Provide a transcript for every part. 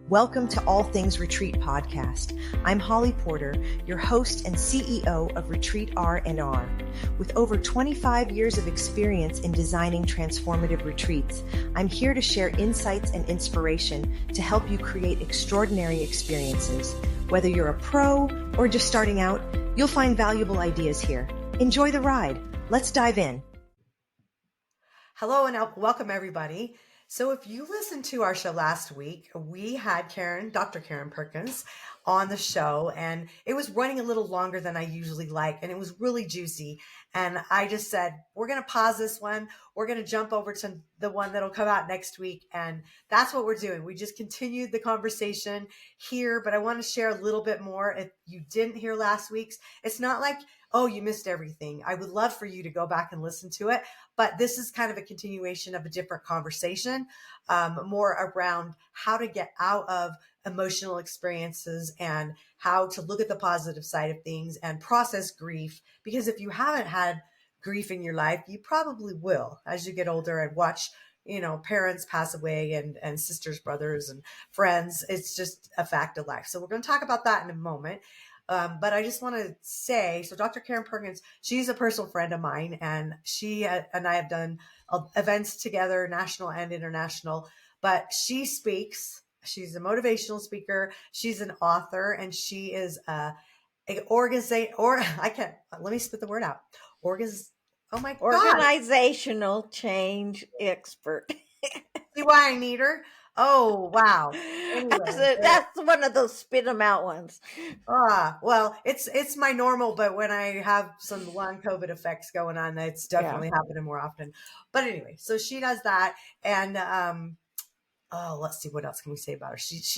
Welcome to All Things Retreat Podcast. I'm Holly Porter, your host and CEO of Retreat R&R. With over 25 years of experience in designing transformative retreats, I'm here to share insights and inspiration to help you create extraordinary experiences. Whether you're a pro or just starting out, you'll find valuable ideas here. Enjoy the ride. Let's dive in. Hello and welcome everybody. So if you listened to our show last week, we had Dr. Karen Perkins on the show, and it was running a little longer than I usually like, and it was really juicy. And I just said, we're going to pause this one. We're going to jump over to the one that'll come out next week. And that's what we're doing. We just continued the conversation here, but I want to share a little bit more. If you didn't hear last week's, it's not like, oh, you missed everything. I would love for you to go back and listen to it. But this is kind of a continuation of a different conversation, more around how to get out of emotional experiences and how to look at the positive side of things and process grief. Because if you haven't had grief in your life, you probably will as you get older and watch, parents pass away and sisters, brothers, and friends. It's just a fact of life. So we're going to talk about that in a moment. But I just want to say, so Dr. Karen Perkins, she's a personal friend of mine, and she and I have done events together, national and international, but she speaks. She's a motivational speaker. She's an author, and she is let me spit the word out. Oh my God. Organizational change expert. See why I need her? Oh, wow. Anyway, that's one of those spit them out ones. Well, it's my normal, but when I have some long COVID effects going on, it's definitely happening more often. But anyway, so she does that. And, let's see, what else can we say about her? She's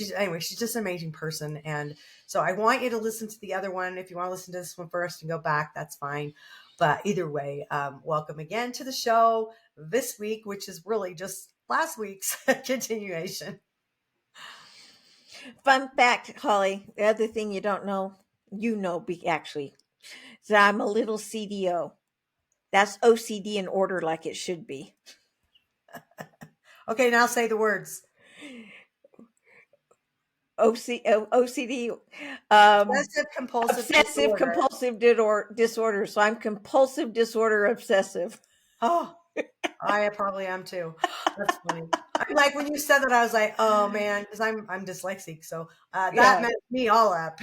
just an amazing person. And so I want you to listen to the other one. If you want to listen to this one first and go back, that's fine. But either way, welcome again to the show this week, which is really just last week's continuation. Fun fact, Holly, the other thing you don't know, actually, is that I'm a little CDO. That's OCD in order like it should be. Okay, now say the words. OCD. Obsessive compulsive disorder. So I'm compulsive disorder obsessive. Oh, I probably am too. That's funny. I'm like, when you said that, I was like, oh man, because I'm dyslexic. So that messed me all up.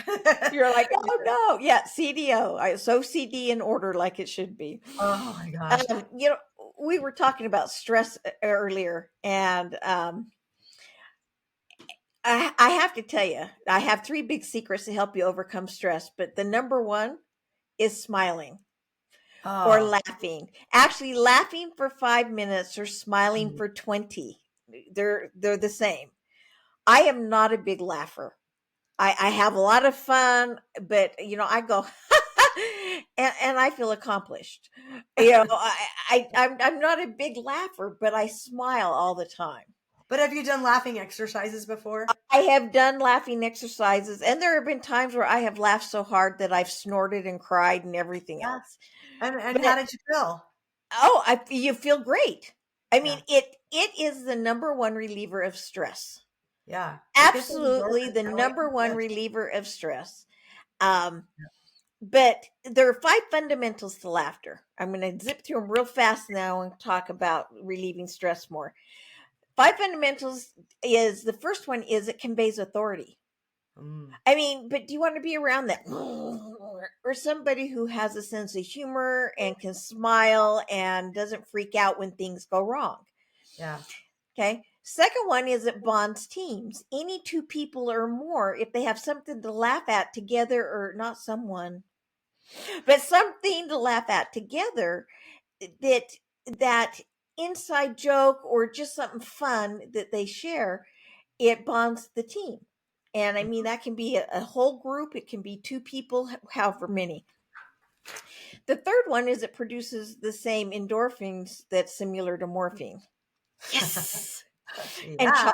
You're like, oh no. Yeah, CDO. It's OCD in order like it should be. Oh my gosh. We were talking about stress earlier, and I have to tell you, I have 3 big secrets to help you overcome stress, but the number one is smiling or laughing. Actually, laughing for 5 minutes or smiling for 20. They're the same. I am not a big laugher. I have a lot of fun, but I go and I feel accomplished. I'm not a big laugher, but I smile all the time. But have you done laughing exercises before? I have done laughing exercises, and there have been times where I have laughed so hard that I've snorted and cried and everything else. And how did you feel? Oh, you feel great. I mean, it is the number one reliever of stress. Yeah. Absolutely the number one reliever of stress. But there are 5 fundamentals to laughter. I'm going to zip through them real fast now and talk about relieving stress more. 5 fundamentals is, the first one is it conveys authority. I mean, but do you want to be around that? Or somebody who has a sense of humor and can smile and doesn't freak out when things go wrong. Yeah. Okay. Second one is it bonds teams. Any 2 people or more, if they have something to laugh at together, or not someone, but something to laugh at together, that inside joke or just something fun that they share, it bonds the team. And I mean, that can be a whole group. It can be 2 people, however many. The third one is it produces the same endorphins that's similar to morphine. Yes. Yeah.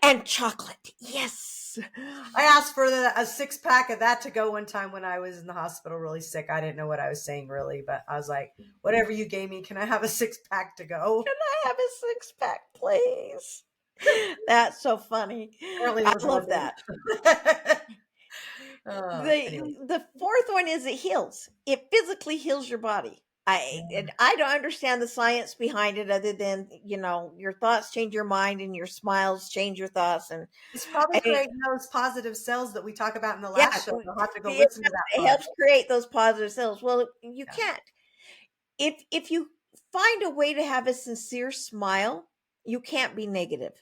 And chocolate. Yes. I asked for a 6-pack of that to go one time when I was in the hospital really sick. I didn't know what I was saying really, but I was like, whatever you gave me, can I have a 6-pack to go? Can I have a 6-pack, please? That's so funny. Apparently it I was love London. that. Anyway. The fourth one is it heals. It physically heals your body. Yeah. I don't understand the science behind it other than, your thoughts change your mind and your smiles change your thoughts. And It's probably I mean, creating those positive cells that we talk about in the yeah, last show. You'll have to go it, listen to that it part. helps create those positive cells. Well, you Yeah, can't. If you find a way to have a sincere smile, you can't be negative.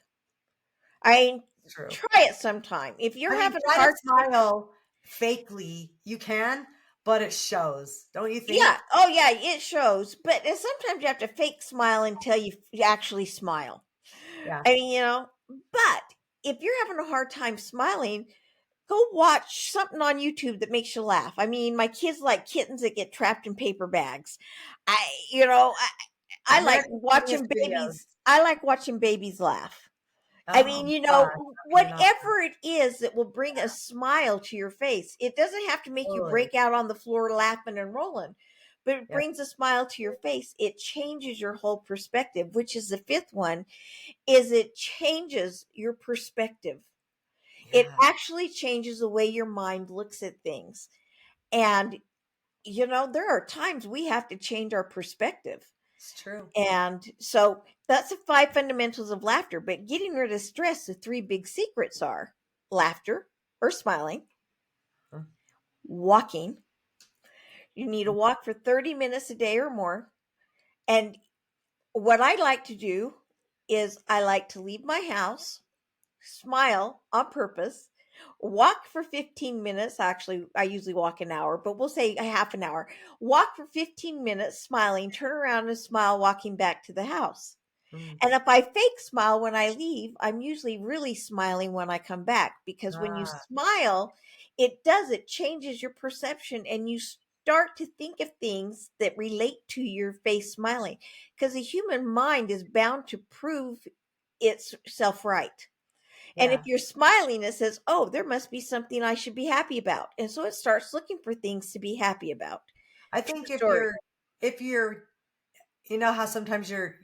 it's true. Try it sometime. If you're I mean, having a try to hard time, smile fakely. You can, but it shows. Don't you yeah, think? oh yeah, it shows. But sometimes you have to fake smile until you actually smile. Yeah. I mean, but if you're having a hard time smiling, go watch something on YouTube that makes you laugh. I mean, my kids like kittens that get trapped in paper bags. I, you know, I like American Funniest watching Videos. babies. I like watching babies laugh. I Oh mean, gosh, how can you not? whatever it is that will bring a smile to your face, it doesn't have to make you Totally. break out on the floor laughing and rolling, but it Yep. brings a smile to your face. It changes your whole perspective, which is the fifth one, is it changes your perspective. It Yeah, actually changes the way your mind looks at things. And, there are times we have to change our perspective. it's true. And so that's the five fundamentals of laughter. But getting rid of stress, the three big secrets are laughter or smiling, Huh? walking. You need to walk for 30 minutes a day or more. And what I like to do is I like to leave my house, smile on purpose, walk for 15 minutes. Actually, I usually walk an hour, but we'll say a half an hour. Walk for 15 minutes, smiling, turn around and smile, walking back to the house. Mm. And if I fake smile when I leave, I'm usually really smiling when I come back because when you Ah, smile, it changes your perception and you start to think of things that relate to your face smiling because the human mind is bound to prove itself right. And if yeah. you're smiling, it says, oh, there must be something I should be happy about. And so it starts looking for things to be happy about. I True think if story. you're you know how sometimes your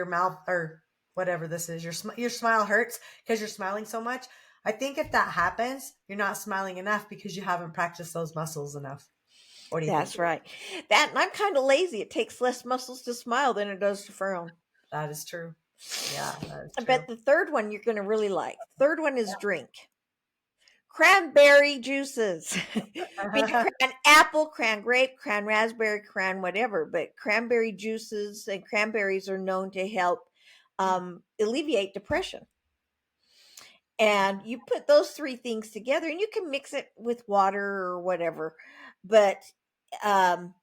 mouth or whatever this is your smile hurts because you're smiling so much. I think if that happens, you're not smiling enough because you haven't practiced those muscles enough. What do you think? That's right. That and I'm kind of lazy. It takes less muscles to smile than it does to frown. That is true. Yeah, that is I true. bet the third one you're going to really like. Third one is drink. Cranberry juices. Be it cran apple, cran grape, cran raspberry, cran whatever. But cranberry juices and cranberries are known to help alleviate depression. And you put those three things together and you can mix it with water or whatever. But um,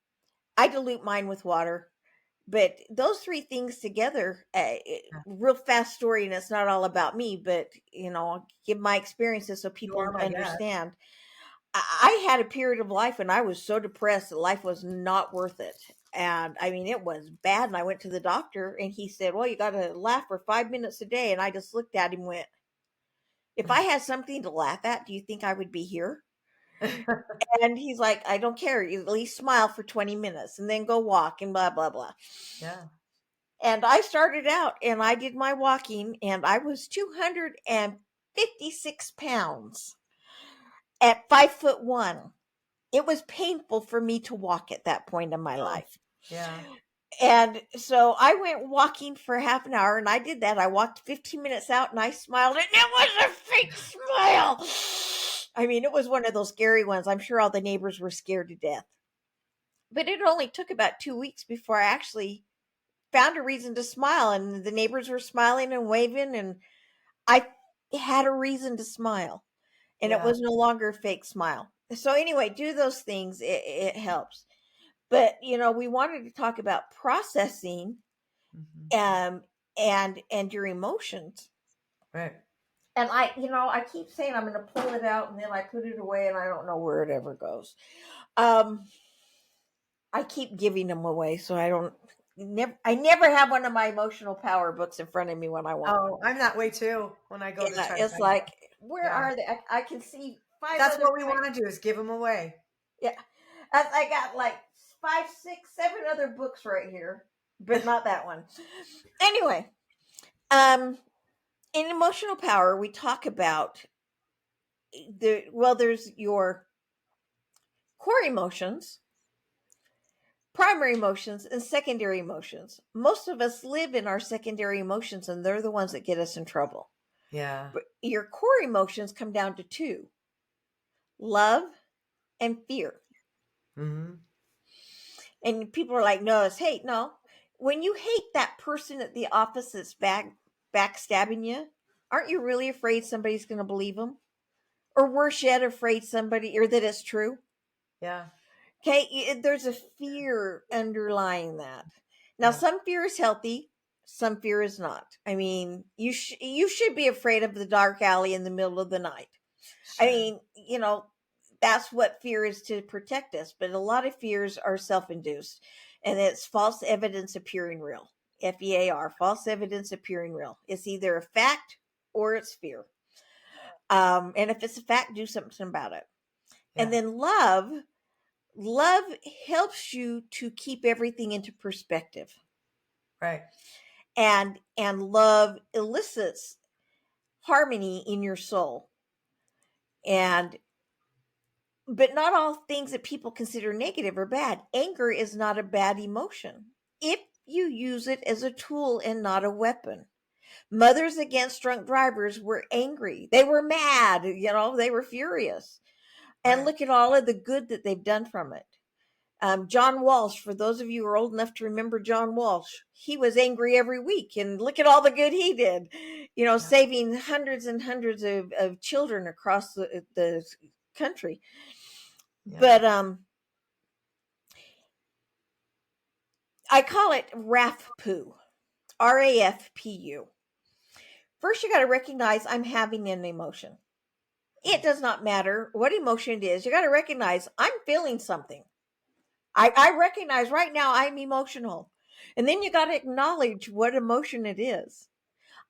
I dilute mine with water. But those three things together, real fast story, and it's not all about me, but I'll give my experiences so You are people my guest. understand. I had a period of life when I was so depressed that life was not worth it. And I mean, it was bad. And I went to the doctor and he said, well, you got to laugh for 5 minutes a day. And I just looked at him and went, if I had something to laugh at, do you think I would be here? And he's like, I don't care. You at least smile for 20 minutes and then go walk and blah, blah, blah. Yeah. And I started out and I did my walking and I was 256 pounds at 5'1". It was painful for me to walk at that point in my Oh, life. yeah. And so I went walking for half an hour and I did that. I walked 15 minutes out and I smiled and it was a fake smile. I mean, it was one of those scary ones. I'm sure all the neighbors were scared to death. But it only took about 2 weeks before I actually found a reason to smile and the neighbors were smiling and waving and I had a reason to smile and it Yeah. was no longer a fake smile. So anyway, do those things. It helps. But we wanted to talk about processing Mhm. and your emotions. Right. And I keep saying I'm going to pull it out and then I put it away and I don't know where it ever goes. I keep giving them away, so I never have one of my emotional power books in front of me when I want one. Oh, I'm that way too when I go to Yeah, try to it's find like, them. where Yeah. are they? I can see five That's other what we books. want to do is give them away. Yeah, I got like 5, 6, 7 other books right here, but not that one. Anyway, um, In emotional power, we talk about there's your core emotions, primary emotions, and secondary emotions. Most of us live in our secondary emotions, and they're the ones that get us in trouble. Yeah. But your core emotions come down to two: love and fear. Mm-hmm. And people are like, no, it's hate. No. When you hate that person at the office that's backstabbing you, aren't you really afraid somebody's going to believe them? Or worse yet, afraid somebody or that it's true? Yeah. Okay, there's a fear underlying that. Now, Yeah. some fear is healthy, some fear is not. I mean, you should be afraid of the dark alley in the middle of the night. I Sure. mean, that's what fear is, to protect us. But a lot of fears are self-induced, and it's false evidence appearing real. FEAR, false evidence appearing real. It's either a fact or it's fear. And if it's a fact, do something about it. Yeah. And then love helps you to keep everything into perspective. Right. And love elicits harmony in your soul. And but not all things that people consider negative are bad. Anger is not a bad emotion if you use it as a tool and not a weapon. Mothers against drunk drivers were angry. They were mad, they were furious. And Right. look at all of the good that they've done from it. John Walsh, for those of you who are old enough to remember John Walsh, he was angry every week, and look at all the good he did, Yeah. saving hundreds and hundreds of children across the country. Yeah. But I call it RAFPU, RAFPU. First, you got to recognize I'm having an emotion. It does not matter what emotion it is. You got to recognize I'm feeling something. I recognize right now I'm emotional. And then you got to acknowledge what emotion it is.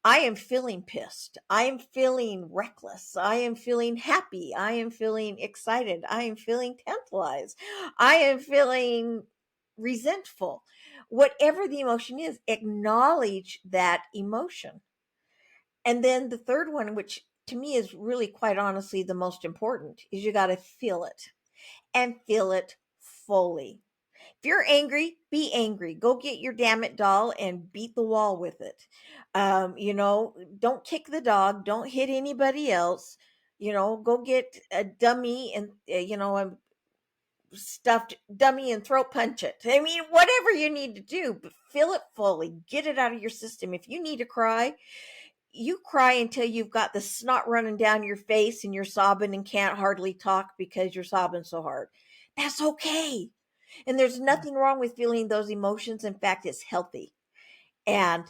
I am feeling pissed. I am feeling reckless. I am feeling happy. I am feeling excited. I am feeling tantalized. I am feeling resentful. Whatever the emotion is, acknowledge that emotion. And then the third one, which to me is really quite honestly the most important, is you got to feel it and feel it fully. If you're angry, be angry. Go get your damn it doll and beat the wall with it. Don't kick the dog. Don't hit anybody else. Go get a dummy and, a stuffed dummy and throat punch it. I mean, whatever you need to do, but feel it fully. Get it out of your system. If you need to cry, you cry until you've got the snot running down your face and you're sobbing and can't hardly talk because you're sobbing so hard. That's okay. And there's nothing wrong with feeling those emotions. In fact, it's healthy. And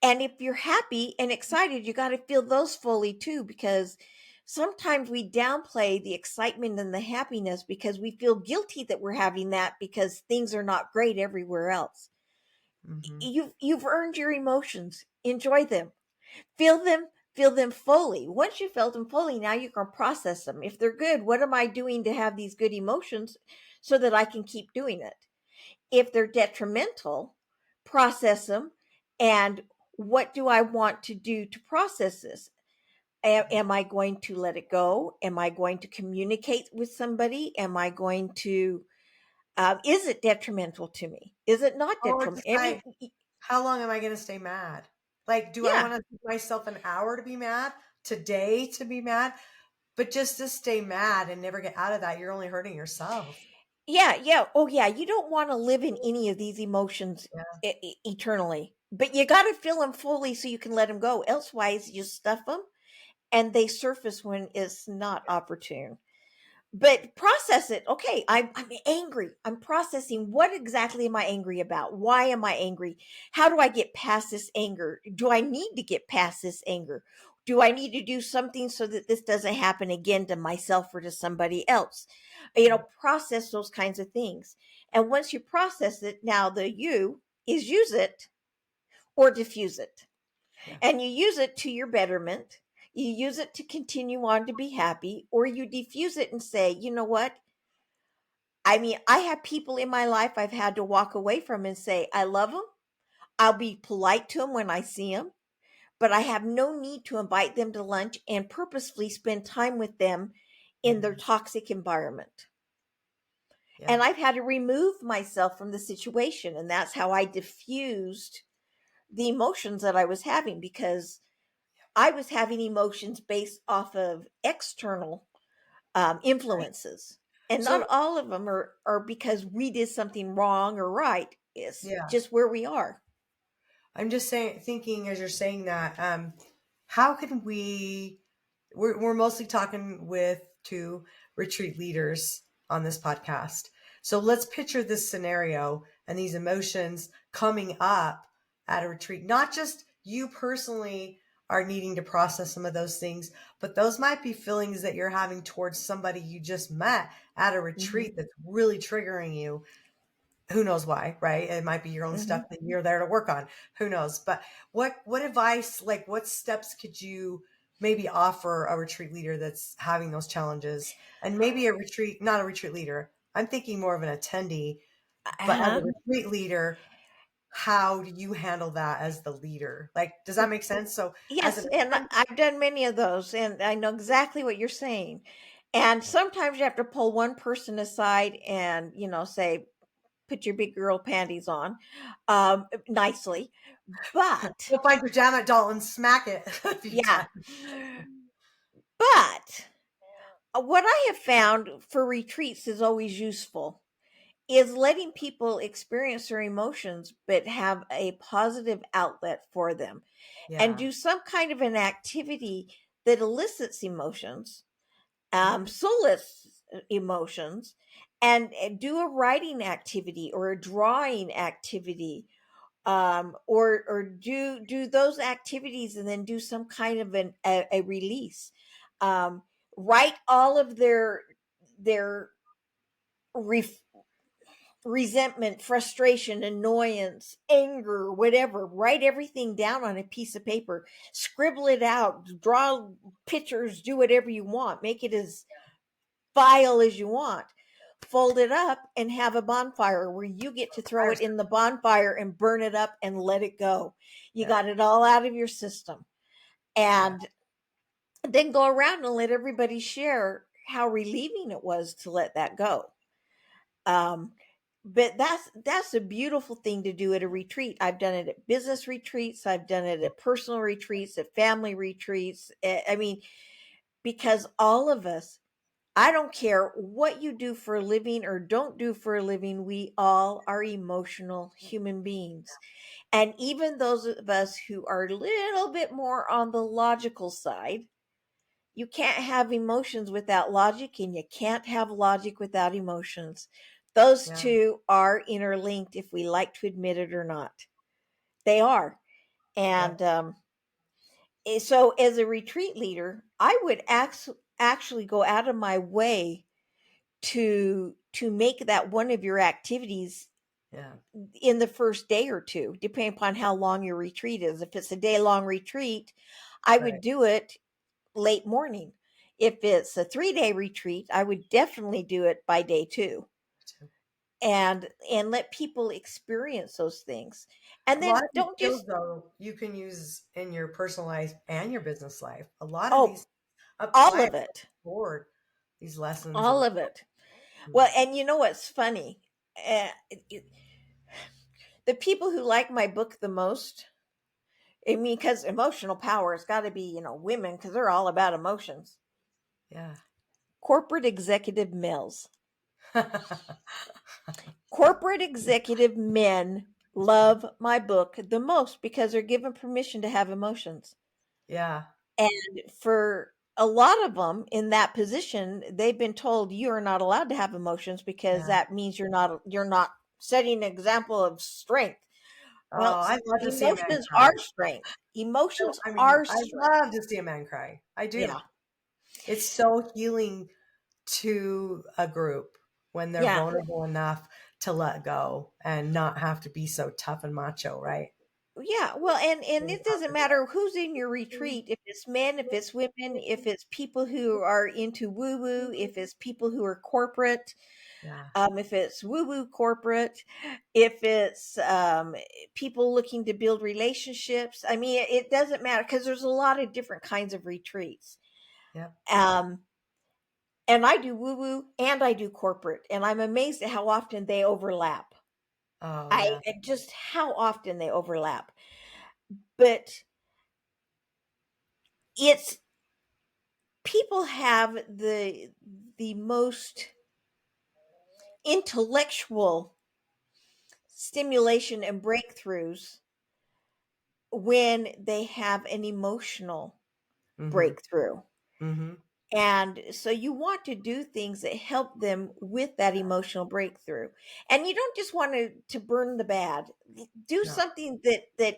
and if you're happy and excited, you got to feel those fully too, because sometimes we downplay the excitement and the happiness because we feel guilty that we're having that because things are not great everywhere else. Mm-hmm. You've earned your emotions. Enjoy them. Feel them fully. Once you felt them fully, now you can process them. If they're good, what am I doing to have these good emotions so that I can keep doing it? If they're detrimental, process them. And what do I want to do to process this? Am I going to let it go? Am I going to communicate with somebody? Am I going to, is it detrimental to me? Is it not Or detrimental? I mean, decide how long am I going to stay mad? Like, do I yeah, want to give myself an hour to be mad, today to be mad? But just to stay mad and never get out of that, you're only hurting yourself. yeah. Oh, yeah. You don't want to live in any of these emotions Yeah. eternally, but you got to feel them fully so you can let them go. Elsewise, you stuff them and they surface when it's not opportune. But process it. Okay, I'm angry. I'm processing, what exactly am I angry about? Why am I angry? How do I get past this anger? Do I need to get past this anger? Do I need to do something so that this doesn't happen again to myself or to somebody else? Process those kinds of things. And once you process it, now the you is use it or diffuse it. Yeah. And you use it to your betterment. You use it to continue on to be happy, or you diffuse it and say, you know what? I mean, I have people in my life I've had to walk away from and say, I love them. I'll be polite to them when I see them, but I have no need to invite them to lunch and purposefully spend time with them in their toxic environment. Yeah. And I've had to remove myself from the situation. And that's how I diffused the emotions that I was having, because I was having emotions based off of external influences. And not So all of them are because we did something wrong or right. It's yeah, just where we are. I'm just thinking as you're saying that, how can we're mostly talking with two retreat leaders on this podcast. So let's picture this scenario and these emotions coming up at a retreat. Not just you personally are needing to process some of those things, but those might be feelings that you're having towards somebody you just met at a retreat that's really triggering you. Who knows why, right? It might be your own stuff that you're there to work on. Who knows? But what advice, like what steps could you maybe offer a retreat leader that's having those challenges? And maybe not a retreat leader. I'm thinking more of an attendee, but as a Uh-huh. retreat leader, how do you handle that as the leader? Like, does that make sense? So as an Yes, and attendee, I've done many of those, and I know exactly what you're saying. And sometimes you have to pull one person aside and, say, put your big girl panties on, nicely. But go find your jam at doll and smack it a few yeah, times. but what I have found for retreats is always useful is letting people experience their emotions, but have a positive outlet for them, and Yeah. do some kind of an activity that elicits emotions, Mm, solace emotions, and do a writing activity or a drawing activity, or do those activities and then do some kind of a release. um, Write all of their ref, resentment, frustration, annoyance, anger, whatever. Write everything down on a piece of paper, scribble it out, draw pictures, do whatever you want, make it as vile as you want. Fold it up and have a bonfire where you get to throw it in the bonfire and burn it up and let it go. You yeah. got it all out of your system. Yeah. And then go around and let everybody share how relieving it was to let that go. Um, but that's a beautiful thing to do at a retreat. I've done it at business retreats. I've done it at personal retreats, at family retreats. I mean, because all of us, I don't care what you do for a living or don't do for a living, we all are emotional human beings. And even those of us who are a little bit more on the logical side, you can't have emotions without logic, and you can't have logic without emotions. Those Yeah. two are interlinked, if we like to admit it or not. They are. Yeah. And so, as a retreat leader, I would actually go out of my way to make that one of your activities Yeah. in the first day or two, depending upon how long your retreat is. If it's a day long retreat, I would Right. do it late morning. If it's a 3-day retreat, I would definitely do it by day 2, and let people experience those things. And A lot then of these don't skills, just, though, you can use in your personal life and your business life. A lot of oh, these all apply of across it, the board, these lessons all and of it. mm, Well, and you know what's funny? Uh, the people who like my book the most, I mean, because emotional power has got to be, women, because they're all about emotions. yeah. Corporate executive males. Corporate executive men love my book the most because they're given permission to have emotions. Yeah. And for a lot of them in that position, they've been told you are not allowed to have emotions because Yeah. that means you're not setting an example of strength. Well, Oh, I'd love to see a man emotions cry. are strength. So, Emotions I mean, are I'd strength. love to see a man cry. I do. Yeah. It's so healing to a group when they're Yeah. vulnerable enough to let go and not have to be so tough and macho, right? Yeah, well, and it doesn't matter who's in your retreat, if it's men, if it's women, if it's people who are into woo woo, if it's people who are corporate. Yeah. If it's woo-woo corporate, if it's people looking to build relationships. I mean, it doesn't matter because there's a lot of different kinds of retreats. Yep. And I do woo-woo and I do corporate, and I'm amazed at how often they overlap. Oh, I yeah. just how often they overlap. But it's people have the most intellectual stimulation and breakthroughs when they have an emotional Mm-hmm. breakthrough. Mm-hmm. And so you want to do things that help them with that emotional breakthrough. And you don't just want to burn the bad. Do No. something that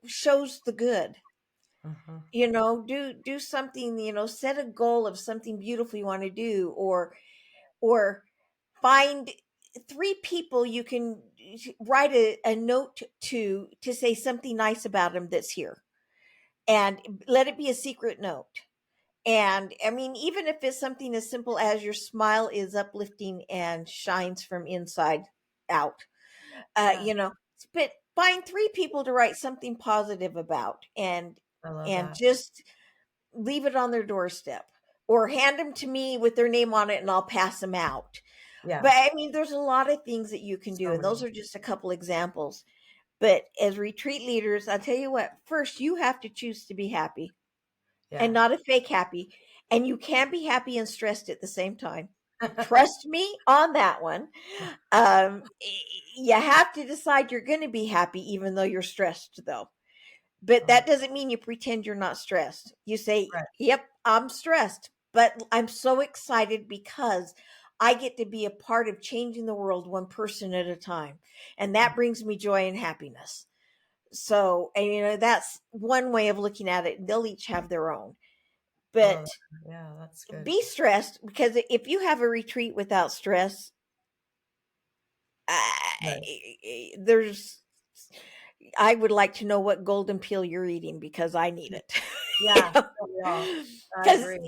shows the good. Uh-huh. Do something, set a goal of something beautiful you want to do, or find 3 people you can write a note to say something nice about them that's here, and let it be a secret note. And I mean, even if it's something as simple as your smile is uplifting and shines from inside out, Yeah. but find 3 people to write something positive about, and I love that. just leave it on their doorstep, or hand them to me with their name on it and I'll pass them out. Yeah. But I mean, there's a lot of things that you can do, So and those many. are just a couple examples. But as retreat leaders, I'll tell you what, first you have to choose to be happy, Yeah. and not a fake happy. And you can be happy and stressed at the same time. Trust me on that one. You have to decide you're going to be happy, even though you're stressed, though. But that doesn't mean you pretend you're not stressed. You say, Right. yep, I'm stressed, but I'm so excited because I get to be a part of changing the world one person at a time. And that brings me joy and happiness. So, and that's one way of looking at it. They'll each have their own. Oh, But yeah, that's good. be stressed, because if you have a retreat without stress, Right. I would like to know what golden pill you're eating, because I need it. Yeah. We all. I Because agree.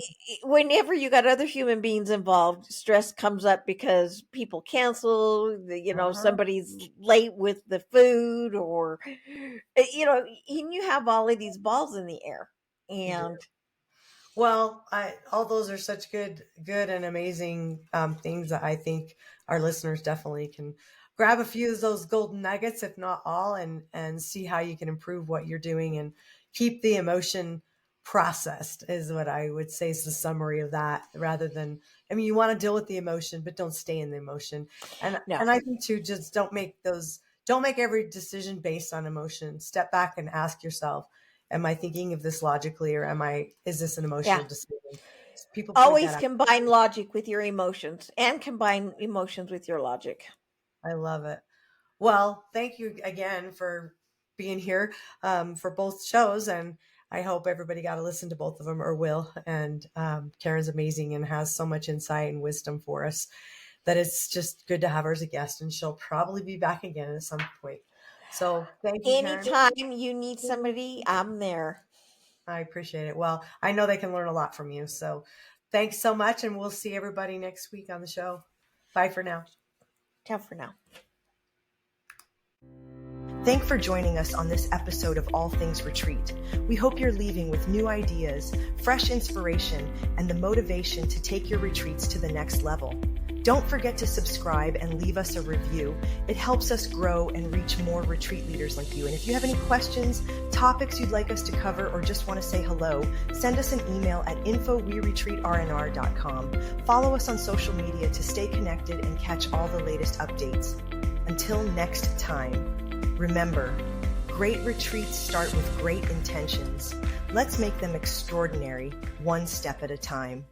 whenever you got other human beings involved, stress comes up because people cancel, Uh-huh. somebody's late with the food, or, and you have all of these balls in the air. You do. And Well, all those are such good and amazing things that I think our listeners definitely can grab a few of those golden nuggets, if not all, and see how you can improve what you're doing and keep the emotion processed, is what I would say is the summary of that. Rather than, I mean, you want to deal with the emotion, but don't stay in the emotion. And no, I think too, just don't make every decision based on emotion. Step back and ask yourself, am I thinking of this logically, or is this an yeah. emotional decision? People point Always that out. combine logic with your emotions, and combine emotions with your logic. I love it. Well, thank you again for being here for both shows. And I hope everybody got to listen to both of them, or will. And Karen's amazing and has so much insight and wisdom for us that it's just good to have her as a guest. And she'll probably be back again at some point. So thank you, Karen. Anytime you need somebody, I'm there. I appreciate it. Well, I know they can learn a lot from you. So thanks so much. And we'll see everybody next week on the show. Bye for now. Ciao for now. Thanks for joining us on this episode of All Things Retreat. We hope you're leaving with new ideas, fresh inspiration, and the motivation to take your retreats to the next level. Don't forget to subscribe and leave us a review. It helps us grow and reach more retreat leaders like you. And if you have any questions, topics you'd like us to cover, or just want to say hello, send us an email at info@weretreatrnr.com. Follow us on social media to stay connected and catch all the latest updates. Until next time, remember, great retreats start with great intentions. Let's make them extraordinary, one step at a time.